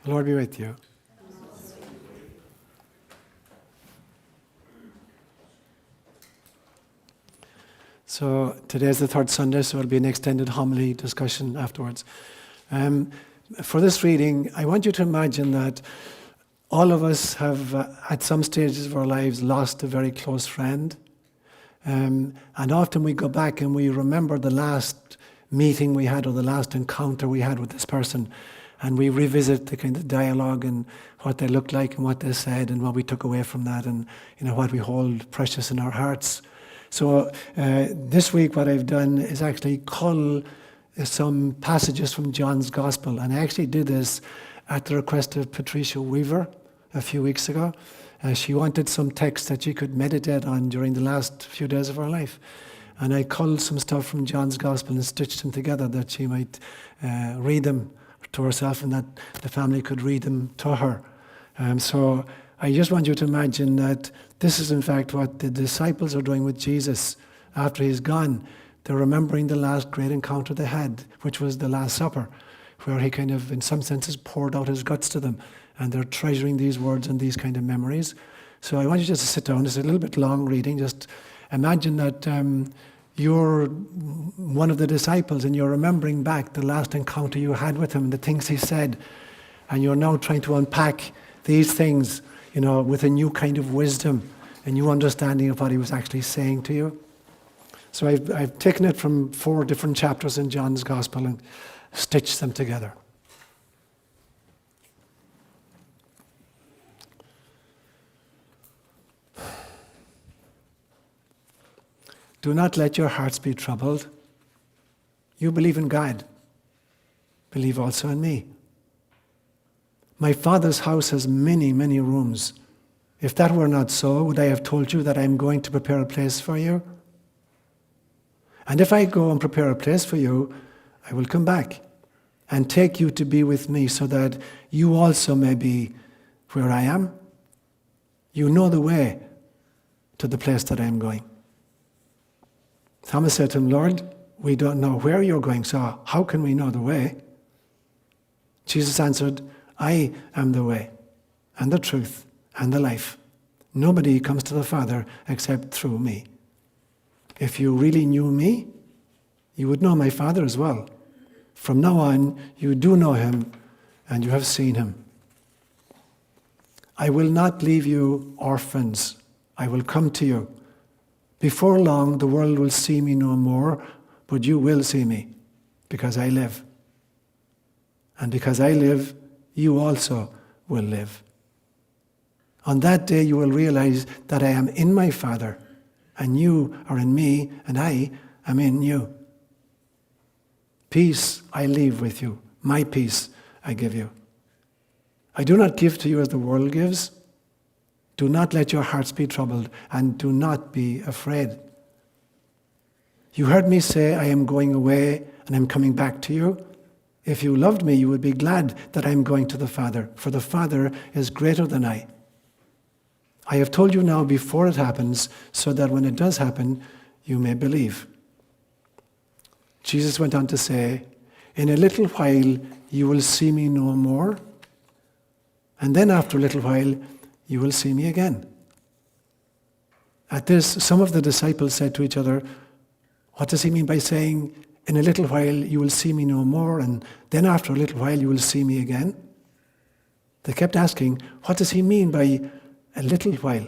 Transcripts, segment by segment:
The Lord be with you. So today is the third Sunday, so it'll be an extended homily discussion afterwards. For this reading, I want you to imagine that all of us have, at some stages of our lives, lost a very close friend. And often we go back and we remember the last meeting we had or the last encounter we had with this person. And we revisit the kind of dialogue and what they looked like and what they said and what we took away from that and what we hold precious in our hearts. So this week what I've done is actually cull some passages from John's Gospel. And I actually did this at the request of Patricia Weaver a few weeks ago. She wanted some text that she could meditate on during the last few days of her life. And I culled some stuff from John's Gospel and stitched them together that she might read them to herself and that the family could read them to her. So I just want you to imagine that this is in fact what the disciples are doing with Jesus after he's gone. They're remembering the last great encounter they had, which was the Last Supper, where he kind of, in some senses, poured out his guts to them. And they're treasuring these words and these kind of memories. So I want you just to sit down. It's a little bit long reading. Just imagine that you're one of the disciples and you're remembering back the last encounter you had with him and the things he said. And you're now trying to unpack these things, with a new kind of wisdom, a new understanding of what he was actually saying to you. So I've taken it from 4 different chapters in John's Gospel and stitched them together. Do not let your hearts be troubled. You believe in God. Believe also in me. My Father's house has many, many rooms. If that were not so, would I have told you that I am going to prepare a place for you? And if I go and prepare a place for you, I will come back and take you to be with me so that you also may be where I am. You know the way to the place that I am going. Thomas said to him, Lord, we don't know where you're going, so how can we know the way? Jesus answered, I am the way and the truth and the life. Nobody comes to the Father except through me. If you really knew me, you would know my Father as well. From now on, you do know him and you have seen him. I will not leave you orphans. I will come to you. Before long, the world will see me no more, but you will see me, because I live. And because I live, you also will live. On that day, you will realize that I am in my Father, and you are in me, and I am in you. Peace I leave with you. My peace I give you. I do not give to you as the world gives. Do not let your hearts be troubled, and do not be afraid. You heard me say, I am going away, and I'm coming back to you. If you loved me, you would be glad that I am going to the Father, for the Father is greater than I. I have told you now before it happens, so that when it does happen, you may believe. Jesus went on to say, in a little while you will see me no more, and then after a little while you will see me again. At this, some of the disciples said to each other, what does he mean by saying, in a little while you will see me no more, and then after a little while you will see me again? They kept asking, what does he mean by a little while?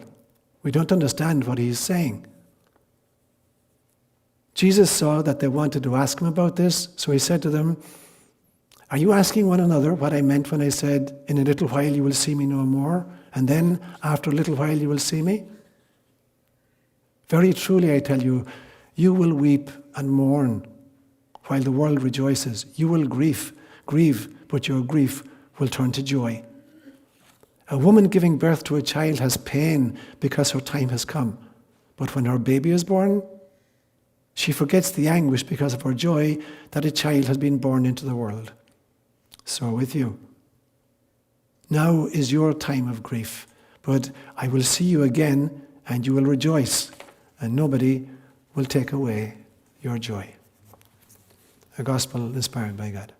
We don't understand what he's saying. Jesus saw that they wanted to ask him about this, so he said to them, are you asking one another what I meant when I said, in a little while you will see me no more, and then after a little while you will see me? Very truly I tell you, you will weep and mourn while the world rejoices. You will grieve, but your grief will turn to joy. A woman giving birth to a child has pain because her time has come. But when her baby is born, she forgets the anguish because of her joy that a child has been born into the world. So with you. Now is your time of grief, but I will see you again and you will rejoice, and nobody will take away your joy. A gospel inspired by God.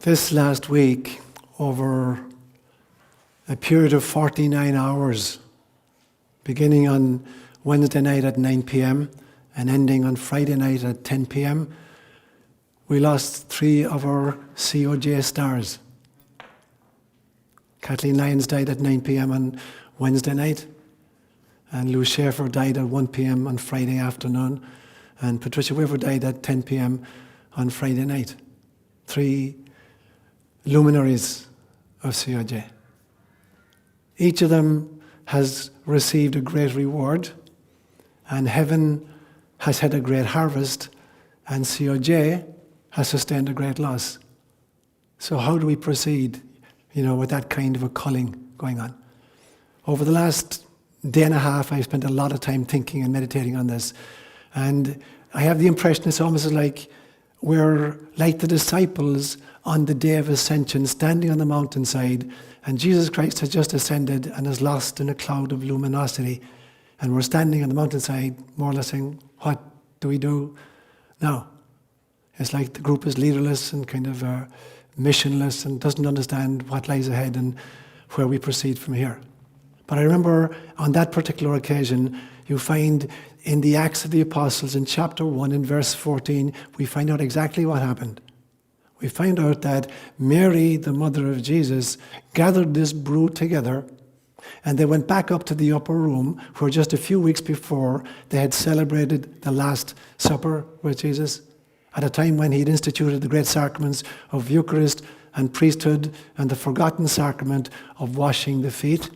This last week, over a period of 49 hours, beginning on Wednesday night at 9 p.m. and ending on Friday night at 10 p.m., we lost 3 of our COJ stars. Kathleen Lyons died at 9 p.m. on Wednesday night, and Lou Schaefer died at 1 p.m. on Friday afternoon, and Patricia Weaver died at 10 p.m. on Friday night. 3 luminaries of COJ. Each of them has received a great reward, and heaven has had a great harvest, and COJ has sustained a great loss. So how do we proceed, with that kind of a culling going on? Over the last day and a half, I've spent a lot of time thinking and meditating on this, and I have the impression it's almost like we're like the disciples on the day of Ascension, standing on the mountainside, and Jesus Christ has just ascended and is lost in a cloud of luminosity. And we're standing on the mountainside, more or less saying, what do we do now? It's like the group is leaderless and kind of missionless and doesn't understand what lies ahead and where we proceed from here. But I remember on that particular occasion, you find in the Acts of the Apostles in chapter 1 in verse 14, we find out exactly what happened. We find out that Mary, the mother of Jesus, gathered this brood together, and they went back up to the upper room where just a few weeks before they had celebrated the Last Supper with Jesus, at a time when he'd instituted the great sacraments of Eucharist and priesthood and the forgotten sacrament of washing the feet.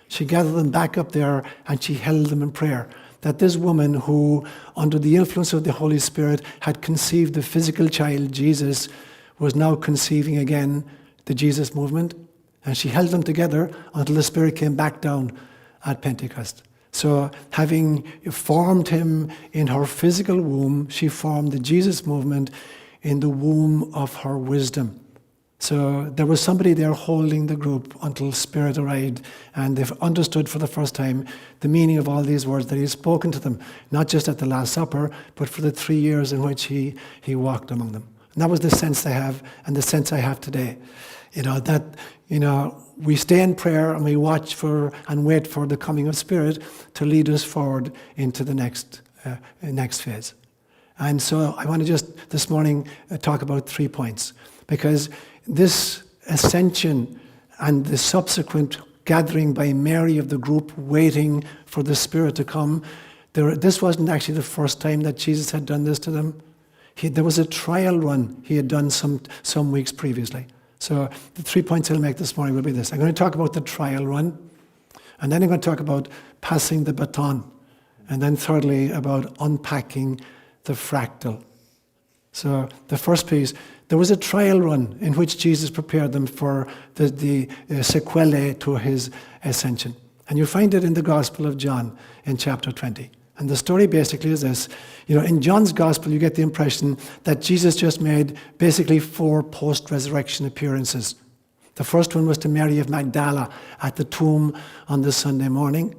She gathered them back up there and she held them in prayer. That this woman who, under the influence of the Holy Spirit, had conceived the physical child, Jesus, was now conceiving again the Jesus movement. And she held them together until the Spirit came back down at Pentecost. So having formed him in her physical womb, she formed the Jesus movement in the womb of her wisdom. So there was somebody there holding the group until Spirit arrived, and they've understood for the first time the meaning of all these words that he had spoken to them, not just at the Last Supper, but for the 3 years in which he walked among them. And that was the sense they have, and the sense I have today. We stay in prayer and we watch for and wait for the coming of Spirit to lead us forward into the next phase. And so I want to just this morning talk about 3 points, because this ascension and the subsequent gathering by Mary of the group waiting for the Spirit to come, this wasn't actually the first time that Jesus had done this to them. There was a trial run he had done some weeks previously. So the 3 points I'll make this morning will be this. I'm going to talk about the trial run, and then I'm going to talk about passing the baton, and then thirdly about unpacking the fractal. So the first piece, there was a trial run in which Jesus prepared them for the sequelae to his ascension. And you find it in the Gospel of John in chapter 20. And the story basically is this. In John's Gospel, you get the impression that Jesus just made basically 4 post-resurrection appearances. The first one was to Mary of Magdala at the tomb on the Sunday morning.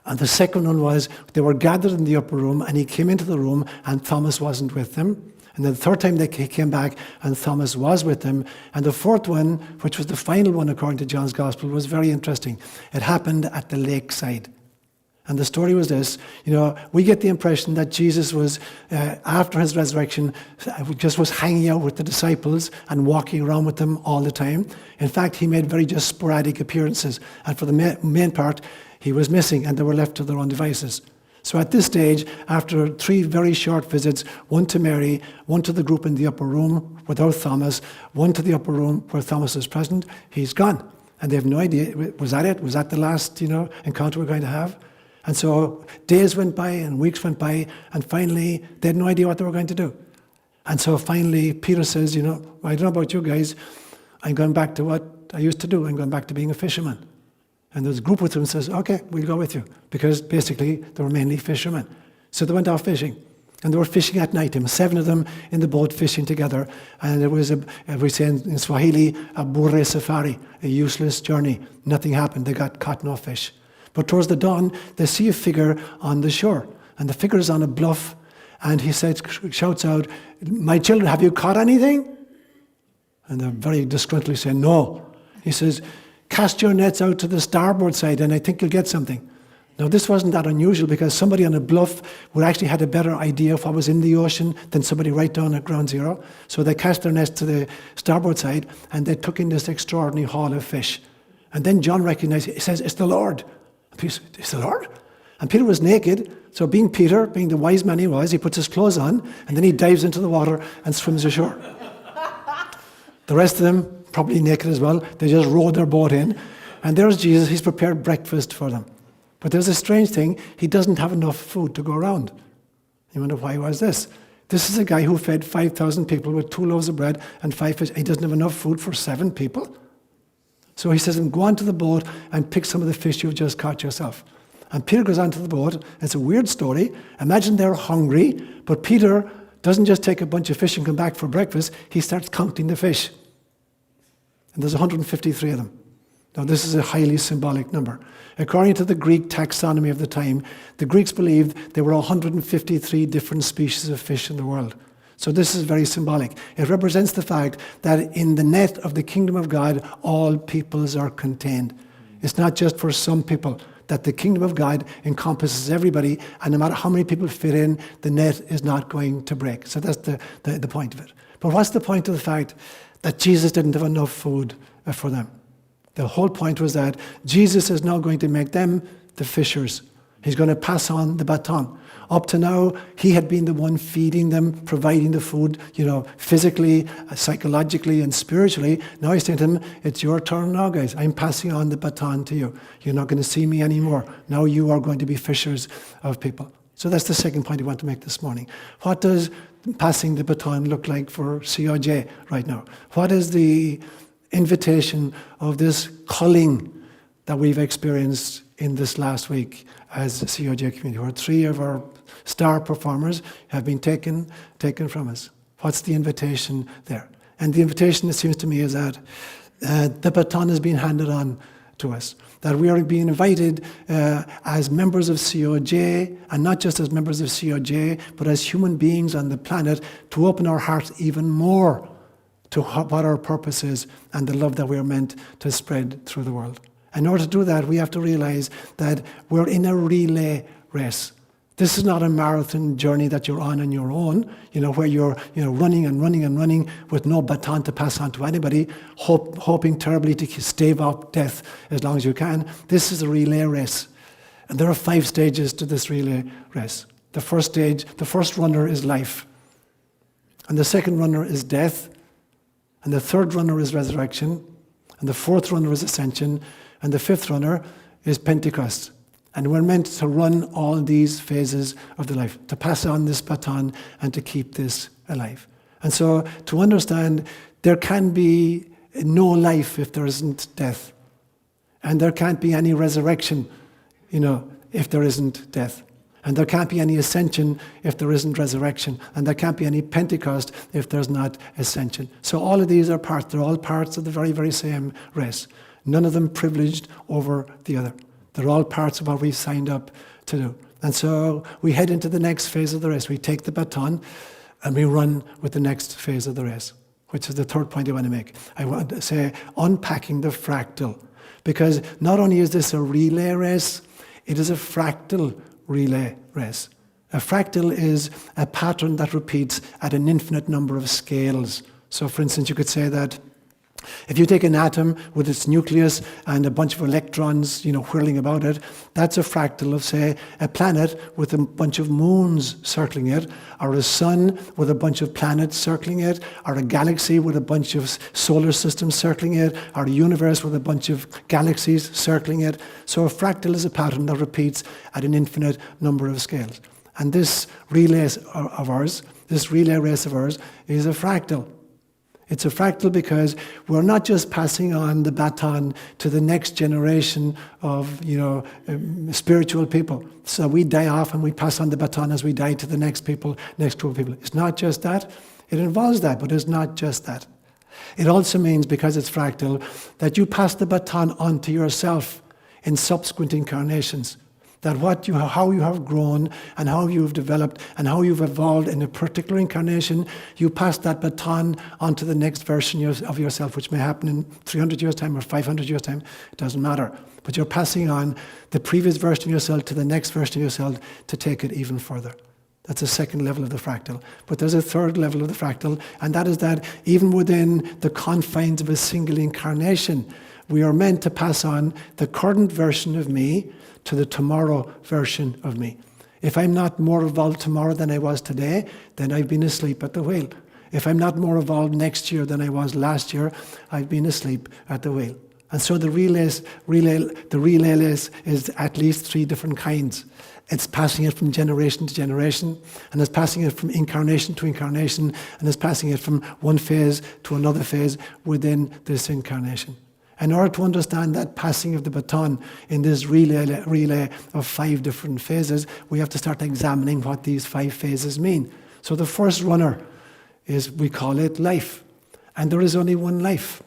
And the second one was they were gathered in the upper room, and he came into the room and Thomas wasn't with them. And then the third time he came back and Thomas was with them. And the fourth one, which was the final one according to John's Gospel, was very interesting. It happened at the lakeside. And the story was this, we get the impression that Jesus was, after his resurrection, just was hanging out with the disciples and walking around with them all the time. In fact, he made very just sporadic appearances. And for the main part, he was missing and they were left to their own devices. So at this stage, after 3 very short visits, one to Mary, one to the group in the upper room without Thomas, one to the upper room where Thomas is present, he's gone. And they have no idea, was that it? Was that the last, encounter we're going to have? And so days went by and weeks went by, and finally they had no idea what they were going to do. And so finally Peter says, I don't know about you guys, I'm going back to what I used to do. I'm going back to being a fisherman. And there's a group with them and says, okay, we'll go with you. Because basically they were mainly fishermen. So they went off fishing. And they were fishing at night. There were 7 of them in the boat fishing together. And it was, we say in Swahili, a bure safari, a useless journey. Nothing happened. They got caught no fish. But towards the dawn, they see a figure on the shore. And the figure is on a bluff. And he shouts out, my children, have you caught anything? And they're very disgruntledly saying, no. He says, cast your nets out to the starboard side and I think you'll get something. Now, this wasn't that unusual because somebody on a bluff would actually had a better idea of what was in the ocean than somebody right down at ground zero. So they cast their nets to the starboard side and they took in this extraordinary haul of fish. And then John recognized it. He says, it's the Lord. And Peter said, it's the Lord? And Peter was naked. So being Peter, being the wise man he was, he puts his clothes on and then he dives into the water and swims ashore. The rest of them, probably naked as well, they just rowed their boat in. And there's Jesus. He's prepared breakfast for them. But there's a strange thing. He doesn't have enough food to go around. You wonder, why was this? This is a guy who fed 5,000 people with 2 loaves of bread and 5 fish. He doesn't have enough food for 7 people. So he says, go onto the boat and pick some of the fish you've just caught yourself. And Peter goes onto the boat. It's a weird story. Imagine they're hungry, but Peter doesn't just take a bunch of fish and come back for breakfast. He starts counting the fish. And there's 153 of them. Now, this is a highly symbolic number. According to the Greek taxonomy of the time, the Greeks believed there were 153 different species of fish in the world. So this is very symbolic. It represents the fact that in the net of the kingdom of God, all peoples are contained. It's not just for some people, that the kingdom of God encompasses everybody, and no matter how many people fit in, the net is not going to break. So that's the point of it. But what's the point of the fact that Jesus didn't have enough food for them? The whole point was that Jesus is now going to make them the fishers. He's going to pass on the baton. Up to now, he had been the one feeding them, providing the food, physically, psychologically, and spiritually. Now he's saying to them, it's your turn now, guys. I'm passing on the baton to you. You're not going to see me anymore. Now you are going to be fishers of people. So that's the second point I want to make this morning. What does passing the baton look like for COJ right now? What is the invitation of this culling that we've experienced in this last week as a COJ community, where 3 of our star performers have been taken from us? What's the invitation there? And the invitation, it seems to me, is that the baton is being handed on to us, that we are being invited as members of COJ, and not just as members of COJ, but as human beings on the planet, to open our hearts even more to what our purpose is and the love that we're meant to spread through the world. In order to do that, we have to realize that we're in a relay race. This is not a marathon journey that you're on your own, where you're running and running and running with no baton to pass on to anybody, hoping terribly to stave off death as long as you can. This is a relay race. And there are 5 stages to this relay race. The first stage, the first runner is life. And the second runner is death. And the third runner is resurrection. And the fourth runner is ascension. And the fifth runner is Pentecost. And we're meant to run all these phases of the life, to pass on this baton and to keep this alive. And so to understand, there can be no life if there isn't death. And there can't be any resurrection, if there isn't death. And there can't be any ascension if there isn't resurrection. And there can't be any Pentecost if there's not ascension. So all of these are parts. They're all parts of the very, very same race. None of them privileged over the other. They're all parts of what we've signed up to do. And so we head into the next phase of the race. We take the baton and we run with the next phase of the race, which is the third point I want to make. I want to say unpacking the fractal. Because not only is this a relay race, it is a fractal relay race. A fractal is a pattern that repeats at an infinite number of scales. So for instance, you could say that if you take an atom with its nucleus and a bunch of electrons, whirling about it, that's a fractal of, say, a planet with a bunch of moons circling it, or a sun with a bunch of planets circling it, or a galaxy with a bunch of solar systems circling it, or a universe with a bunch of galaxies circling it. So a fractal is a pattern that repeats at an infinite number of scales. And this relay race of ours is a fractal. It's a fractal because we're not just passing on the baton to the next generation of, spiritual people. So we die off and we pass on the baton as we die to the next group of people. It's not just that. It involves that, but it's not just that. It also means, because it's fractal, that you pass the baton on to yourself in subsequent incarnations. that how you have grown and how you've developed and how you've evolved in a particular incarnation, you pass that baton on to the next version of yourself, which may happen in 300 years' time or 500 years' time. It doesn't matter. But you're passing on the previous version of yourself to the next version of yourself to take it even further. That's the second level of the fractal. But there's a third level of the fractal, and that is that even within the confines of a single incarnation, we are meant to pass on the current version of me to the tomorrow version of me. If I'm not more evolved tomorrow than I was today, then I've been asleep at the wheel. If I'm not more evolved next year than I was last year, I've been asleep at the wheel. And so the relay is at least three different kinds. It's passing it from generation to generation, and it's passing it from incarnation to incarnation, and it's passing it from one phase to another phase within this incarnation. In order to understand that passing of the baton in this relay of 5 different phases, we have to start examining what these 5 phases mean. So the first runner is, we call it life. And there is only one life.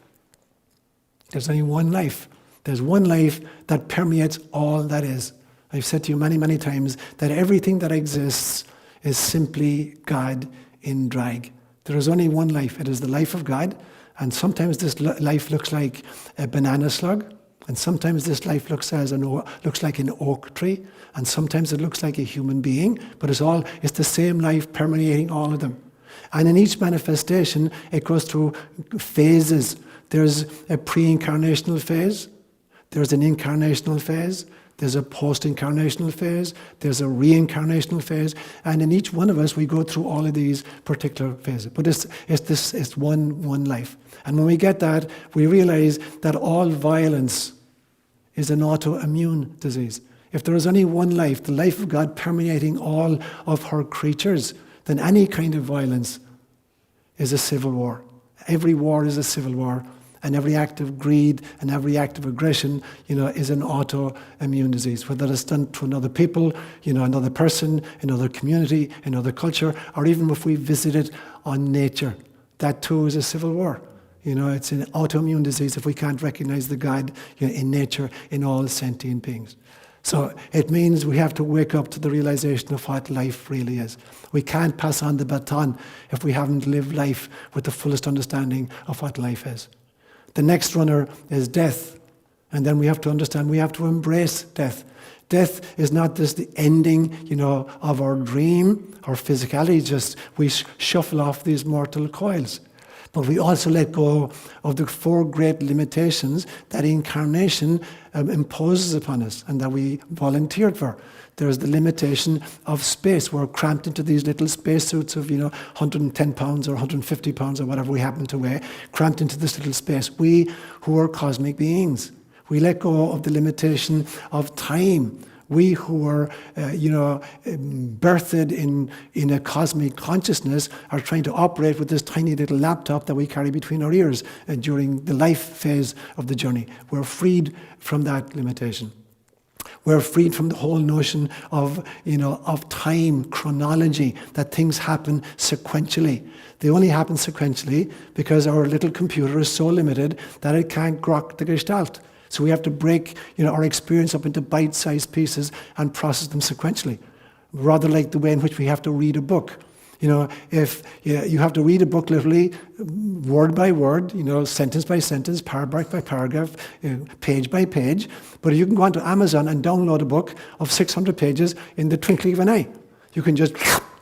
There's only one life. There's one life that permeates all that is. I've said to you many, many times that everything that exists is simply God in drag. There is only one life. It is the life of God. And sometimes this life looks like a banana slug, and sometimes this life looks like an oak tree, and sometimes it looks like a human being, but it's the same life permeating all of them. And in each manifestation, it goes through phases. There's a pre-incarnational phase, there's an incarnational phase, there's a post-incarnational phase, there's a reincarnational phase, and in each one of us we go through all of these particular phases. But it's one life. And when we get that, we realize that all violence is an autoimmune disease. If there is only one life, the life of God permeating all of her creatures, then any kind of violence is a civil war. Every war is a civil war. And every act of greed and every act of aggression, is an autoimmune disease. Whether it's done to another people, another person, another community, another culture, or even if we visit it on nature, that too is a civil war. It's an autoimmune disease if we can't recognize the God in nature, in all sentient beings. So it means we have to wake up to the realization of what life really is. We can't pass on the baton if we haven't lived life with the fullest understanding of what life is. The next runner is death. And then we have to understand, we have to embrace death. Death is not just the ending, of our dream, our physicality, just we shuffle off these mortal coils. But we also let go of the 4 great limitations that incarnation imposes upon us and that we volunteered for. There's the limitation of space. We're cramped into these little spacesuits of, 110 pounds or 150 pounds or whatever we happen to weigh, cramped into this little space. We who are cosmic beings, we let go of the limitation of time. We who are, birthed in a cosmic consciousness are trying to operate with this tiny little laptop that we carry between our ears during the life phase of the journey. We're freed from that limitation. We're freed from the whole notion of time, chronology, that things happen sequentially. They only happen sequentially because our little computer is so limited that it can't grok the gestalt. So we have to break our experience up into bite-sized pieces and process them sequentially, rather like the way in which we have to read a book. If you have to read a book literally, word by word, sentence by sentence, paragraph by paragraph, page by page. But you can go onto Amazon and download a book of 600 pages in the twinkling of an eye. You can just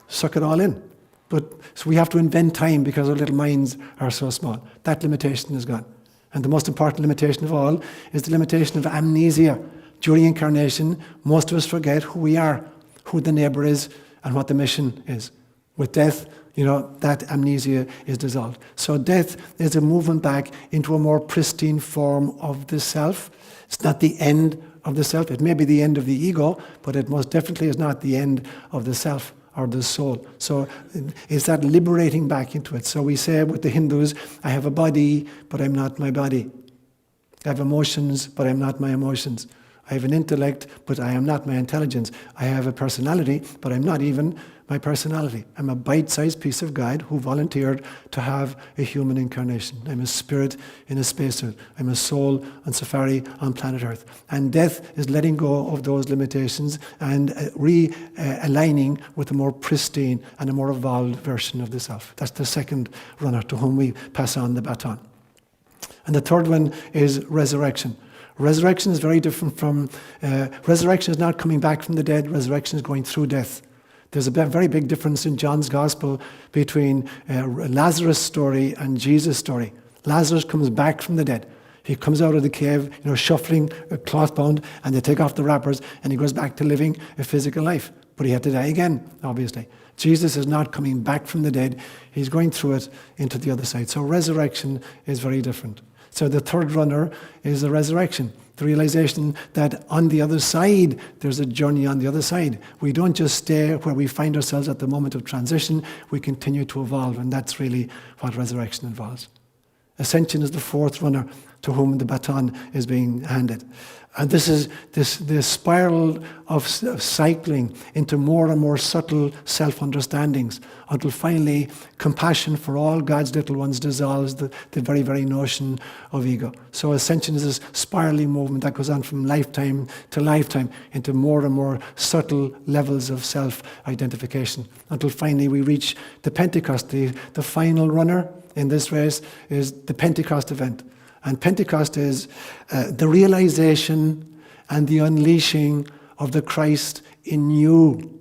suck it all in. So we have to invent time because our little minds are so small. That limitation is gone. And the most important limitation of all is the limitation of amnesia. During incarnation, most of us forget who we are, who the neighbor is, and what the mission is. With death, that amnesia is dissolved. So death is a movement back into a more pristine form of the self. It's not the end of the self. It may be the end of the ego, but it most definitely is not the end of the self or the soul. So it's that liberating back into it. So we say with the Hindus, I have a body, but I'm not my body. I have emotions, but I'm not my emotions. I have an intellect, but I am not my intelligence. I have a personality, but I'm not even my personality. I'm a bite-sized piece of God who volunteered to have a human incarnation. I'm a spirit in a spacesuit. I'm a soul on safari on planet Earth. And death is letting go of those limitations and realigning with a more pristine and a more evolved version of the self. That's the second runner to whom we pass on the baton. And the third one is resurrection. Resurrection is very different from, resurrection is not coming back from the dead, resurrection is going through death. There's a very big difference in John's Gospel between Lazarus' story and Jesus' story. Lazarus comes back from the dead. He comes out of the cave, shuffling, cloth bound, and they take off the wrappers, and he goes back to living a physical life. But he had to die again, obviously. Jesus is not coming back from the dead. He's going through it into the other side. So resurrection is very different. So the third runner is the resurrection. The realization that on the other side, there's a journey on the other side. We don't just stay where we find ourselves at the moment of transition. We continue to evolve, and that's really what resurrection involves. Ascension is the fourth runner to whom the baton is being handed. And this is this spiral of cycling into more and more subtle self-understandings until finally compassion for all God's little ones dissolves the very, very notion of ego. So ascension is this spiraling movement that goes on from lifetime to lifetime into more and more subtle levels of self-identification until finally we reach the Pentecost. The final runner in this race is the Pentecost event. And Pentecost is the realization and the unleashing of the Christ in you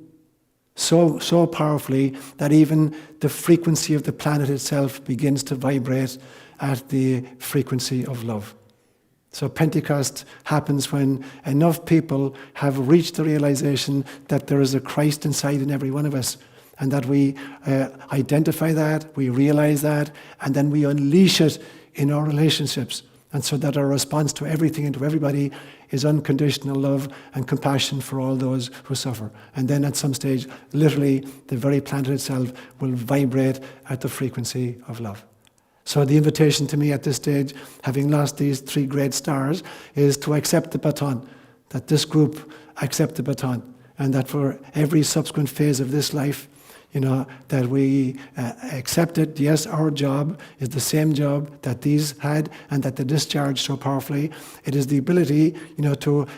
so powerfully that even the frequency of the planet itself begins to vibrate at the frequency of love. So Pentecost happens when enough people have reached the realization that there is a Christ inside in every one of us, and that we identify that, we realize that, and then we unleash it in our relationships. And so that our response to everything and to everybody is unconditional love and compassion for all those who suffer. And then at some stage, literally, the very planet itself will vibrate at the frequency of love. So the invitation to me at this stage, having lost these three great stars, is to accept the baton, that this group accept the baton, and that for every subsequent phase of this life, that we accept it. Yes, our job is the same job that these had and that they discharged so powerfully. It is the ability, to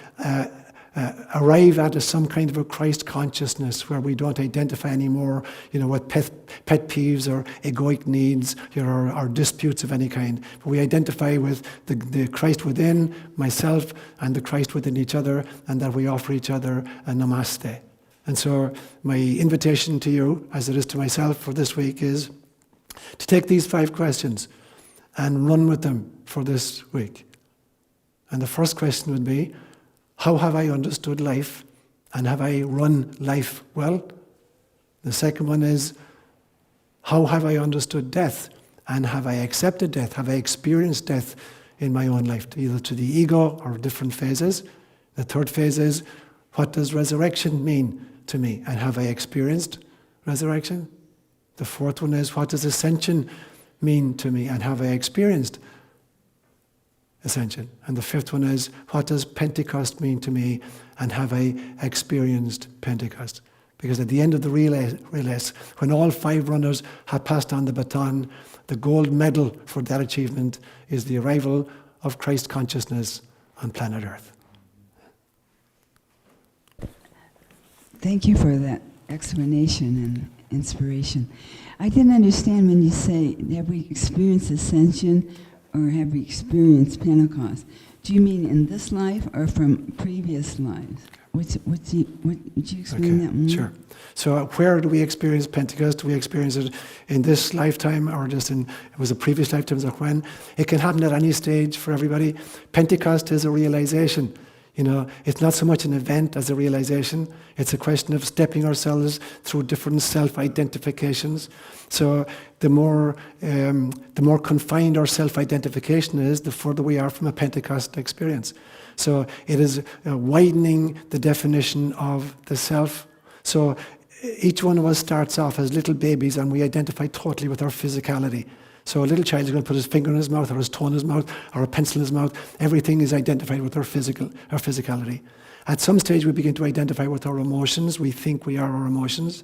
arrive at some kind of a Christ consciousness where we don't identify anymore, with pet peeves or egoic needs or disputes of any kind. But we identify with the Christ within myself and the Christ within each other, and that we offer each other a namaste. And so my invitation to you, as it is to myself for this week, is to take these 5 questions and run with them for this week. And the first question would be, how have I understood life, and have I run life well? The second one is, how have I understood death, and have I accepted death? Have I experienced death in my own life, either to the ego or different phases? The third phase is, what does resurrection mean to me, and have I experienced resurrection? The fourth one is, what does ascension mean to me, and have I experienced ascension? And the fifth one is, what does Pentecost mean to me, and have I experienced Pentecost? Because at the end of the race, when all 5 runners have passed on the baton, the gold medal for that achievement is the arrival of Christ consciousness on planet Earth. Thank you for that explanation and inspiration. I didn't understand when you say, have we experienced ascension or have we experienced Pentecost? Do you mean in this life or from previous lives? Would you explain that more? Sure. So where do we experience Pentecost? Do we experience it in this lifetime, or just it was a previous lifetime, or when? It can happen at any stage for everybody. Pentecost is a realization. It's not so much an event as a realization. It's a question of stepping ourselves through different self-identifications. So the more confined our self-identification is, the further we are from a Pentecost experience. So it is widening the definition of the self. So each one of us starts off as little babies, and we identify totally with our physicality. So a little child is going to put his finger in his mouth, or his toe in his mouth, or a pencil in his mouth. Everything is identified with our physicality. At some stage, we begin to identify with our emotions. We think we are our emotions.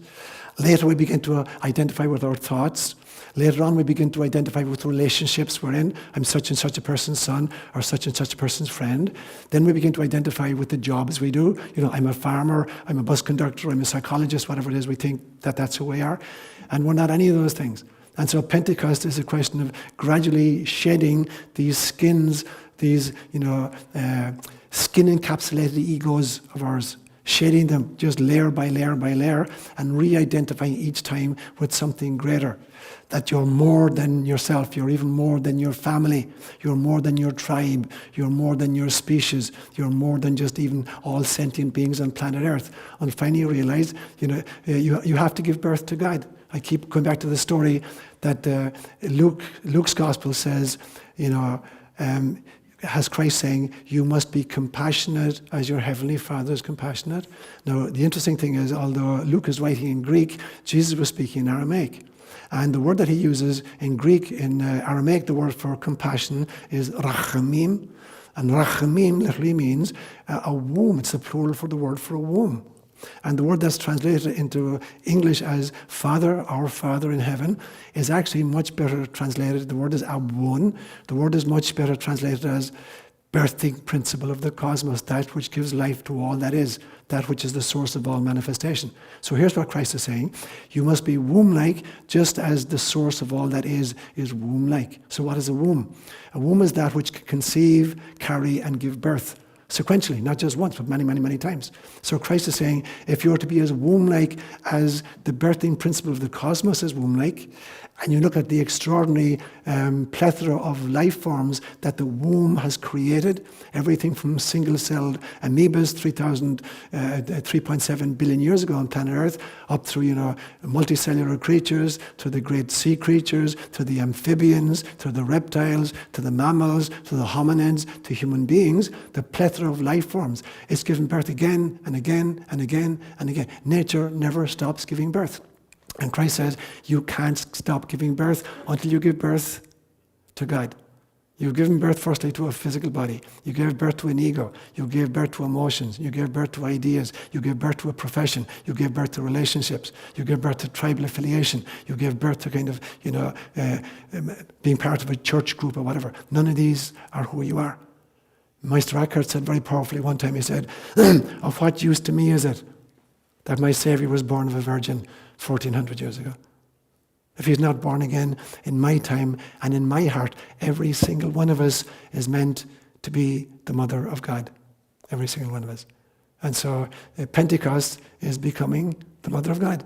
Later, we begin to identify with our thoughts. Later on, we begin to identify with relationships we're in. I'm such and such a person's son, or such and such a person's friend. Then we begin to identify with the jobs we do. I'm a farmer, I'm a bus conductor, I'm a psychologist, whatever it is, we think that that's who we are. And we're not any of those things. And so Pentecost is a question of gradually shedding these skins, these, skin-encapsulated egos of ours, shedding them just layer by layer by layer, and re-identifying each time with something greater. That you're more than yourself, you're even more than your family, you're more than your tribe, you're more than your species, you're more than just even all sentient beings on planet Earth. And finally you realize, you have to give birth to God. I keep going back to the story that Luke's gospel says, has Christ saying, you must be compassionate as your heavenly Father is compassionate. Now, the interesting thing is, although Luke is writing in Greek, Jesus was speaking in Aramaic. And the word that he uses in Greek, in Aramaic, the word for compassion is rachamim. And rachamim literally means a womb. It's the plural for the word for a womb. And the word that's translated into English as Father, our Father in heaven, is actually much better translated. The word is abun. The word is much better translated as birthing principle of the cosmos, that which gives life to all that is, that which is the source of all manifestation. So here's what Christ is saying. You must be womb-like, just as the source of all that is womb-like. So what is a womb? A womb is that which can conceive, carry, and give birth. Sequentially, not just once, but many, many, many times. So Christ is saying, if you're to be as womb-like as the birthing principle of the cosmos is womb-like, and you look at the extraordinary plethora of life forms that the womb has created, everything from single-celled amoebas 3.7 billion years ago on planet Earth, up through multicellular creatures, to the great sea creatures, to the amphibians, to the reptiles, to the mammals, to the hominids, to human beings, the plethora of life forms. It's given birth again and again and again and again. Nature never stops giving birth. And Christ says, you can't stop giving birth until you give birth to God. You've given birth firstly to a physical body. You gave birth to an ego. You gave birth to emotions. You gave birth to ideas. You gave birth to a profession. You gave birth to relationships. You gave birth to tribal affiliation. You gave birth to kind of, being part of a church group or whatever. None of these are who you are. Meister Eckhart said very powerfully one time, he said, of what use to me is it that my Saviour was born of a virgin 1400 years ago? If he's not born again in my time and in my heart, every single one of us is meant to be the mother of God. Every single one of us. And so Pentecost is becoming the mother of God.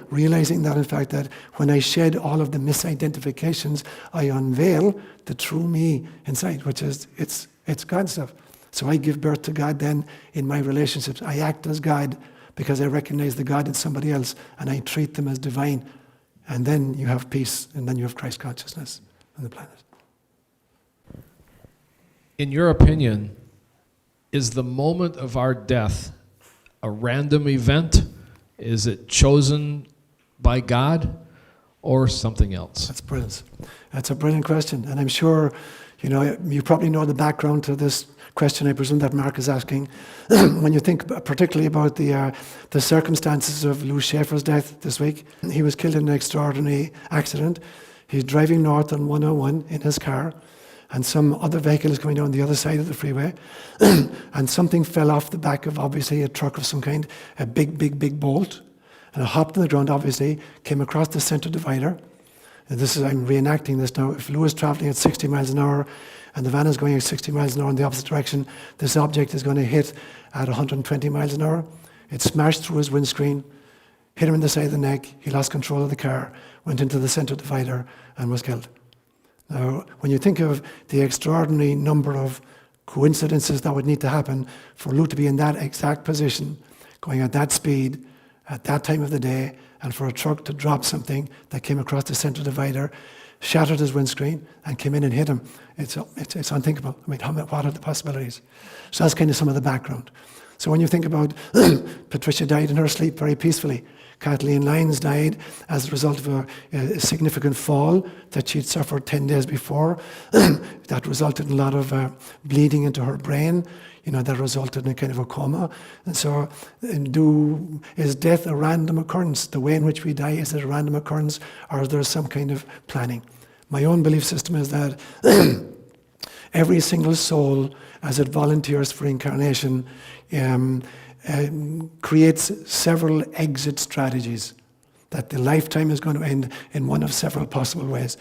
Realizing that, in fact, that when I shed all of the misidentifications, I unveil the true me inside, which is, it's God stuff. So I give birth to God then in my relationships. I act as God because I recognize the God in somebody else and I treat them as divine. And then you have peace, and then you have Christ consciousness on the planet. In your opinion, is the moment of our death a random event? Is it chosen by God or something else? That's brilliant. That's a brilliant question. And I'm sure, you probably know the background to this question, I presume, that Mark is asking. When you think particularly about the circumstances of Lou Schaefer's death this week, he was killed in an extraordinary accident. He's driving north on 101 in his car, and some other vehicle is coming down the other side of the freeway, and something fell off the back of, obviously, a truck of some kind, a big bolt, and it hopped on the ground, obviously, came across the center divider. And I'm reenacting this now. If Lou is traveling at 60 miles an hour, and the van is going at 60 miles an hour in the opposite direction, this object is going to hit at 120 miles an hour. It smashed through his windscreen, hit him in the side of the neck, he lost control of the car, went into the center divider, and was killed. Now, when you think of the extraordinary number of coincidences that would need to happen for Lou to be in that exact position, going at that speed, at that time of the day, and for a truck to drop something that came across the center divider, shattered his windscreen, and came in and hit him, it's unthinkable. I mean, what are the possibilities? So that's kind of some of the background. So when you think about Patricia died in her sleep very peacefully, Kathleen Lyons died as a result of a significant fall that she'd suffered 10 days before. That resulted in a lot of bleeding into her brain. That resulted in a kind of a coma. And so, is death a random occurrence? The way in which we die, is it a random occurrence, or is there some kind of planning? My own belief system is that every single soul, as it volunteers for incarnation, creates several exit strategies, that the lifetime is going to end in one of several possible ways.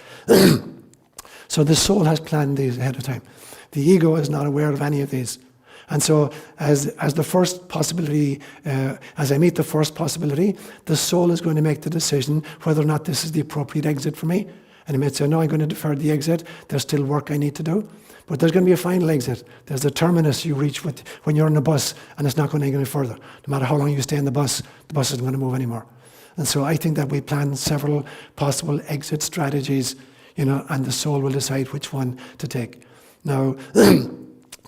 So the soul has planned these ahead of time. The ego is not aware of any of these. And so as the first possibility, as I meet the first possibility, the soul is going to make the decision whether or not this is the appropriate exit for me. And it may say, no, I'm going to defer the exit. There's still work I need to do. But there's going to be a final exit. There's the terminus you reach with when you're in a bus, and it's not going to go any further. No matter how long you stay in the bus isn't going to move anymore. And so I think that we plan several possible exit strategies, and the soul will decide which one to take. Now,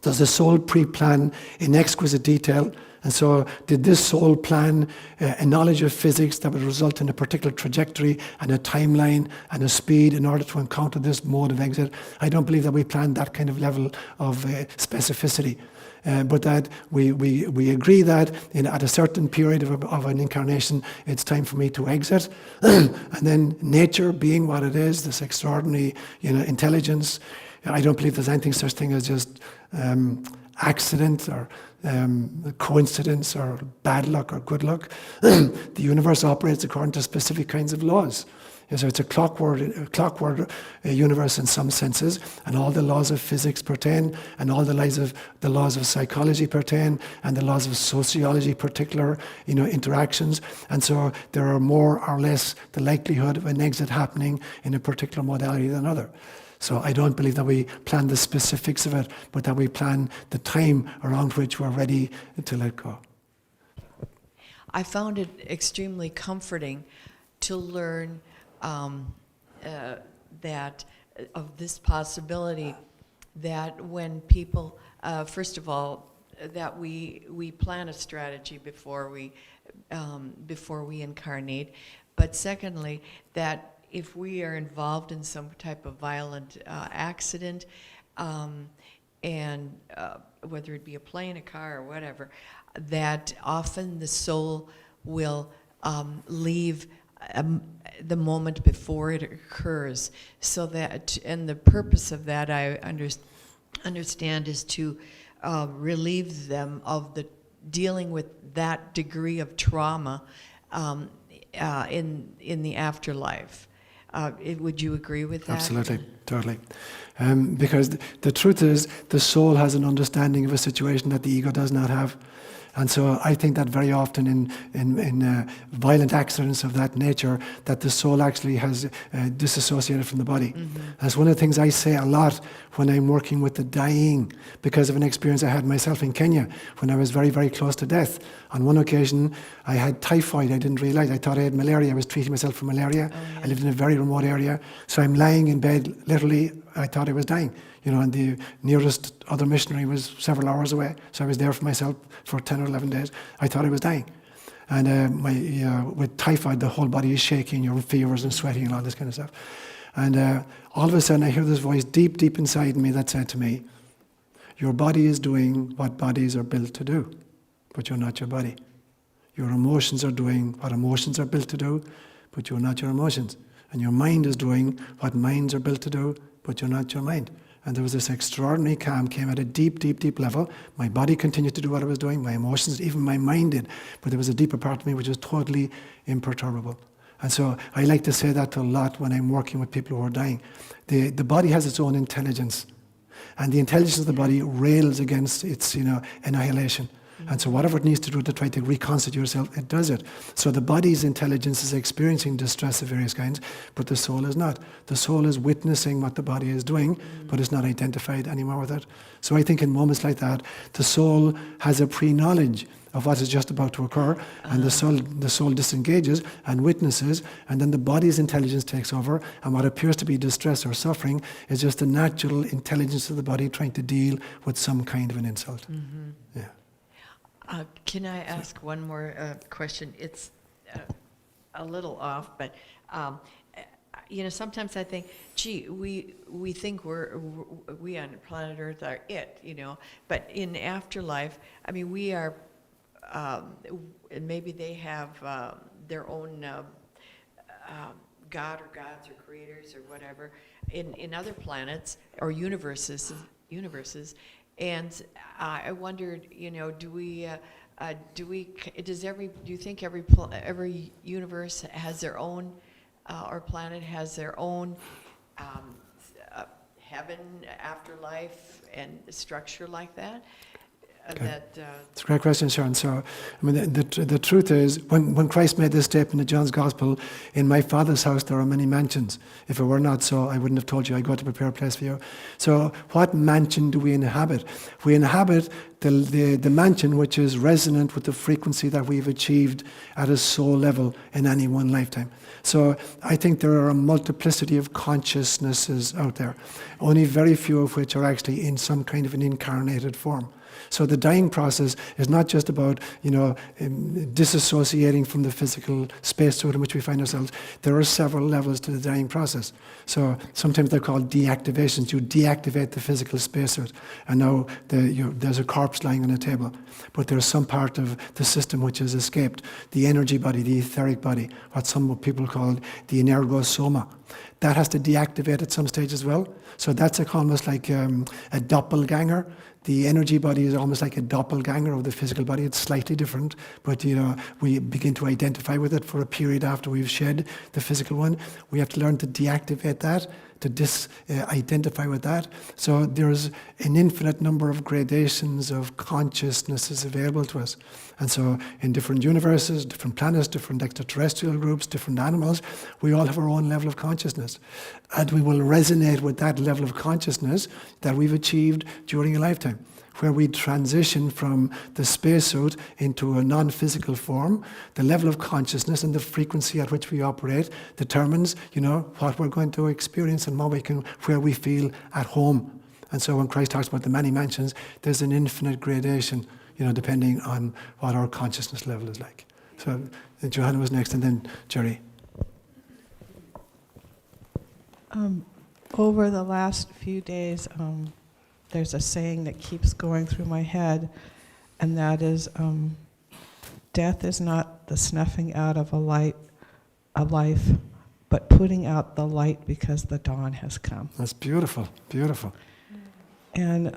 does the soul pre-plan in exquisite detail? And so did this soul plan a knowledge of physics that would result in a particular trajectory and a timeline and a speed in order to encounter this mode of exit? I don't believe that we planned that kind of level of specificity. But that we agree that at a certain period of an incarnation, it's time for me to exit. And then nature being what it is, this extraordinary intelligence, I don't believe there's anything such thing as just accident or coincidence or bad luck or good luck. The universe operates according to specific kinds of laws. So it's a clockwork universe in some senses, and all the laws of physics pertain, and all the laws of psychology pertain, and the laws of sociology, particular interactions. And so there are more or less the likelihood of an exit happening in a particular modality than another. So I don't believe that we plan the specifics of it, but that we plan the time around which we're ready to let go. I found it extremely comforting to learn that of this possibility that when people, first of all, that we plan a strategy before we incarnate, but secondly, that if we are involved in some type of violent accident, and whether it be a plane, a car, or whatever, that often the soul will leave the moment before it occurs. So that, and the purpose of that, I understand, is to relieve them of the dealing with that degree of trauma in the afterlife. Would you agree with that? Absolutely, totally. Because the truth is, the soul has an understanding of a situation that the ego does not have. And so I think that very often in violent accidents of that nature, that the soul actually has disassociated from the body. Mm-hmm. That's one of the things I say a lot when I'm working with the dying, because of an experience I had myself in Kenya when I was very, very close to death. On one occasion, I had typhoid. I didn't realize. I thought I had malaria. I was treating myself for malaria. Oh, yeah. I lived in a very remote area. So I'm lying in bed, literally, I thought I was dying. And the nearest other missionary was several hours away. So I was there for myself for 10 or 11 days. I thought I was dying. And with typhoid, the whole body is shaking, your fevers and sweating and all this kind of stuff. And all of a sudden, I hear this voice deep, deep inside me that said to me, your body is doing what bodies are built to do, but you're not your body. Your emotions are doing what emotions are built to do, but you're not your emotions. And your mind is doing what minds are built to do, but you're not your mind. And there was this extraordinary calm, came at a deep, deep, deep level. My body continued to do what it was doing, my emotions, even my mind did. But there was a deeper part of me which was totally imperturbable. And so I like to say that a lot when I'm working with people who are dying. The body has its own intelligence. And the intelligence of the body rails against its annihilation. And so whatever it needs to do to try to reconstitute yourself, it does it. So the body's intelligence is experiencing distress of various kinds, but the soul is not. The soul is witnessing what the body is doing, but is not identified anymore with it. So I think in moments like that, the soul has a pre-knowledge of what is just about to occur, and the soul disengages and witnesses, and then the body's intelligence takes over, and what appears to be distress or suffering is just the natural intelligence of the body trying to deal with some kind of an insult. Mm-hmm. Yeah. Can I ask one more question? It's a little off, but sometimes I think, gee, we think we on planet Earth are it, but in afterlife, I mean, we are, and maybe they have their own God or gods or creators or whatever in other planets or universes, and I wondered, do you think every universe has their own, or planet has their own heaven, afterlife, and structure like that? Okay. It's a great question, Seán. So, I mean, the truth is, when Christ made this statement in John's Gospel, in my Father's house there are many mansions. If it were not so, I wouldn't have told you I go to prepare a place for you. So, what mansion do we inhabit? We inhabit the mansion which is resonant with the frequency that we've achieved at a soul level in any one lifetime. So I think there are a multiplicity of consciousnesses out there, only very few of which are actually in some kind of an incarnated form. So the dying process is not just about, disassociating from the physical spacesuit in which we find ourselves. There are several levels to the dying process. So sometimes they're called deactivations. You deactivate the physical spacesuit, and now there's a corpse lying on a table. But there's some part of the system which has escaped. The energy body, the etheric body, what some people call the energosoma. That has to deactivate at some stage as well. So that's almost like a doppelganger. The energy body is almost like a doppelganger of the physical body. It's slightly different, but we begin to identify with it for a period after we've shed the physical one. We have to learn to deactivate that, to identify with that. So there's an infinite number of gradations of consciousnesses available to us. And so in different universes, different planets, different extraterrestrial groups, different animals, we all have our own level of consciousness. And we will resonate with that level of consciousness that we've achieved during a lifetime, where we transition from the spacesuit into a non-physical form. The level of consciousness and the frequency at which we operate determines, what we're going to experience and where we feel at home. And so when Christ talks about the many mansions, there's an infinite gradation, depending on what our consciousness level is like. So Johanna was next, and then Jerry. Over the last few days, there's a saying that keeps going through my head, and that is, death is not the snuffing out of a life, but putting out the light because the dawn has come. That's beautiful, beautiful. And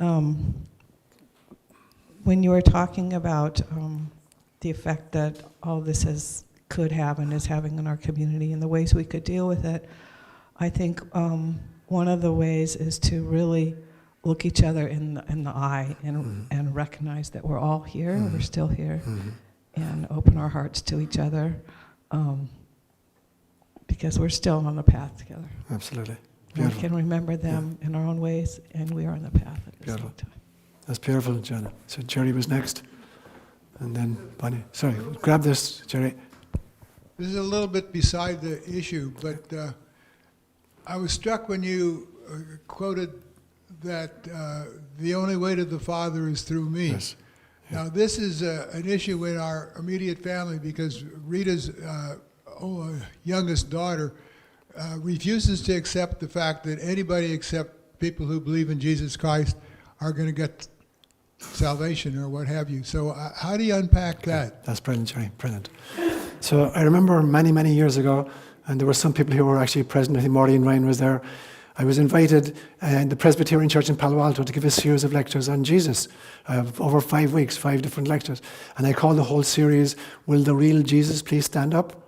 when you were talking about the effect that all this could have and is having in our community and the ways we could deal with it, I think one of the ways is to really look each other in the eye and recognize that we're all here, we're still here, and open our hearts to each other, because we're still on the path together. Absolutely. We can remember them in our own ways, and we are on the path at the same time. That's beautiful, Joanna. So Jerry was next, and then Bonnie. Sorry, grab this, Jerry. This is a little bit beside the issue, but I was struck when you quoted that the only way to the Father is through me. Yes. Now, this is an issue in our immediate family because Rita's youngest daughter refuses to accept the fact that anybody except people who believe in Jesus Christ are going to get salvation or what have you. So how do you unpack that? That's brilliant, Jerry, brilliant. So I remember many, many years ago, and there were some people who were actually present. I think Marty and Ryan was there. I was invited in the Presbyterian Church in Palo Alto to give a series of lectures on Jesus, over 5 weeks, 5 different lectures. And I called the whole series, Will the Real Jesus Please Stand Up?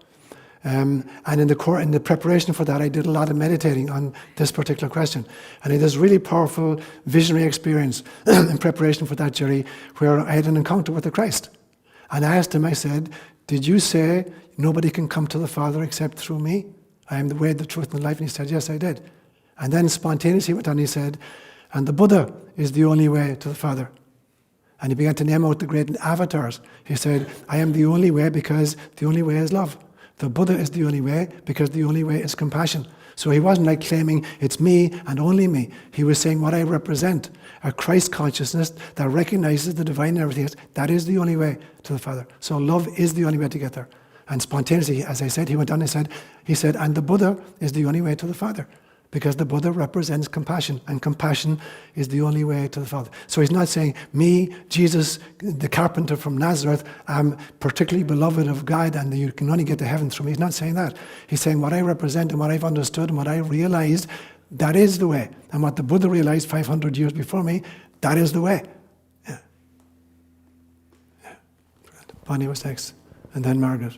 And in the preparation for that, I did a lot of meditating on this particular question. And it is really powerful, visionary experience in preparation for that, Jerry, where I had an encounter with the Christ. And I asked him, I said, did you say nobody can come to the Father except through me? I am the way, the truth, and the life. And he said, yes, I did. And then spontaneously he went on, he said, and the Buddha is the only way to the Father. And he began to name out the great avatars. He said, I am the only way because the only way is love. The Buddha is the only way because the only way is compassion. So he wasn't like claiming it's me and only me. He was saying what I represent, a Christ consciousness that recognizes the divine and everything else. That is the only way to the Father. So love is the only way to get there. And spontaneously, as I said, he went on and he said, and the Buddha is the only way to the Father. Because the Buddha represents compassion, and compassion is the only way to the Father. So he's not saying, me, Jesus, the carpenter from Nazareth, am particularly beloved of God and you can only get to heaven through me. He's not saying that. He's saying what I represent and what I've understood and what I realized, that is the way. And what the Buddha realized 500 years before me, that is the way. Yeah. Bonnie was next, and then Margaret.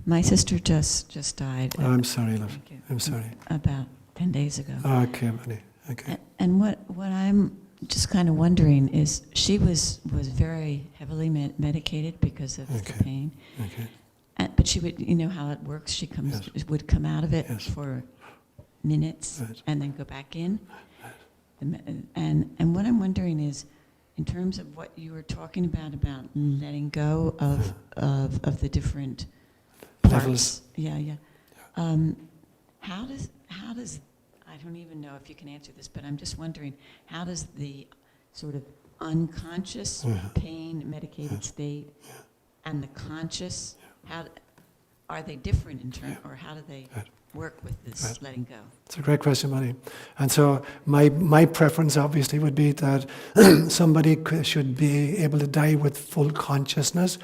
My sister just died. Oh, I'm sorry, love. Thank you. I'm sorry. About 10 days ago. Oh, okay, Bonnie. Okay. And what I'm just kind of wondering is, she was very heavily medicated because of Okay. the pain. Okay. But she would, you know how it works. She would come out of it Yes. for minutes Right. and then go back in. And what I'm wondering is, in terms of what you were talking about letting go of the different parts. Levels. Yeah. How does I don't even know if you can answer this, but I'm just wondering, how does the sort of unconscious pain medicated state and the conscious, how are they different in terms, or how do they work with this letting go? It's a great question, Bonnie. And so my preference obviously would be that somebody should be able to die with full consciousness,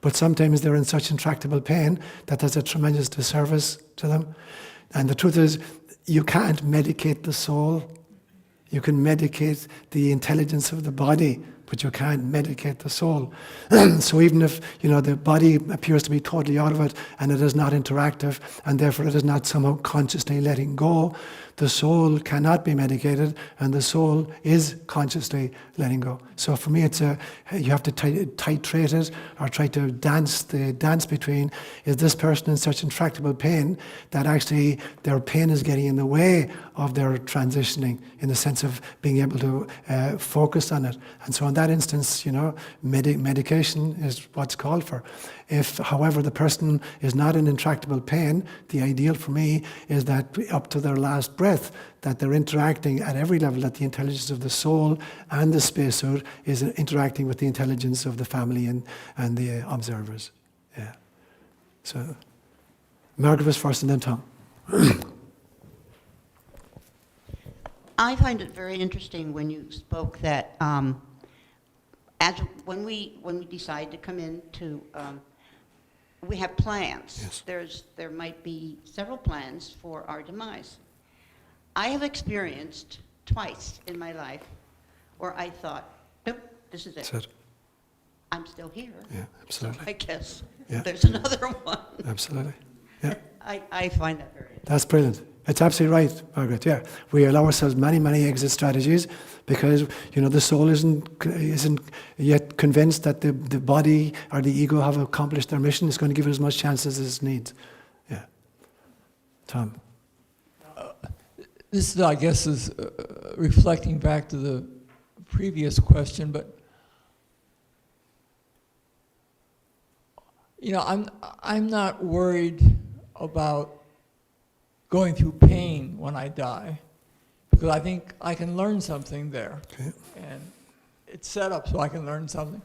but sometimes they're in such intractable pain that there's a tremendous disservice to them. And the truth is, you can't medicate the soul. You can medicate the intelligence of the body, but you can't medicate the soul. So even if, the body appears to be totally out of it and it is not interactive and therefore it is not somehow consciously letting go, the soul cannot be medicated and the soul is consciously letting go. So for me, you have to titrate it or try to dance between, is this person in such intractable pain that actually their pain is getting in the way of their transitioning, in the sense of being able to focus on it. And so in that instance, medication is what's called for. If, however, the person is not in intractable pain, the ideal for me is that up to their last breath, that they're interacting at every level, that the intelligence of the soul and the spacesuit is interacting with the intelligence of the family and the observers. Yeah. So, Margaret was first and then Tom. I find it very interesting when you spoke that when we decide to come into, we have plans. Yes. There might be several plans for our demise. I have experienced twice in my life where I thought, nope, this is it. That's it. I'm still here. Yeah, absolutely. So I guess Yeah. there's another one. Absolutely. Yeah. I find that very interesting. That's brilliant. It's absolutely right, Margaret. Yeah, we allow ourselves many, many exit strategies because the soul isn't yet convinced that the body or the ego have accomplished their mission. It's going to give it as much chance as it needs. Yeah, Tom. This, I guess, is reflecting back to the previous question, but I'm not worried about going through pain when I die, because I think I can learn something there. Okay. And it's set up so I can learn something.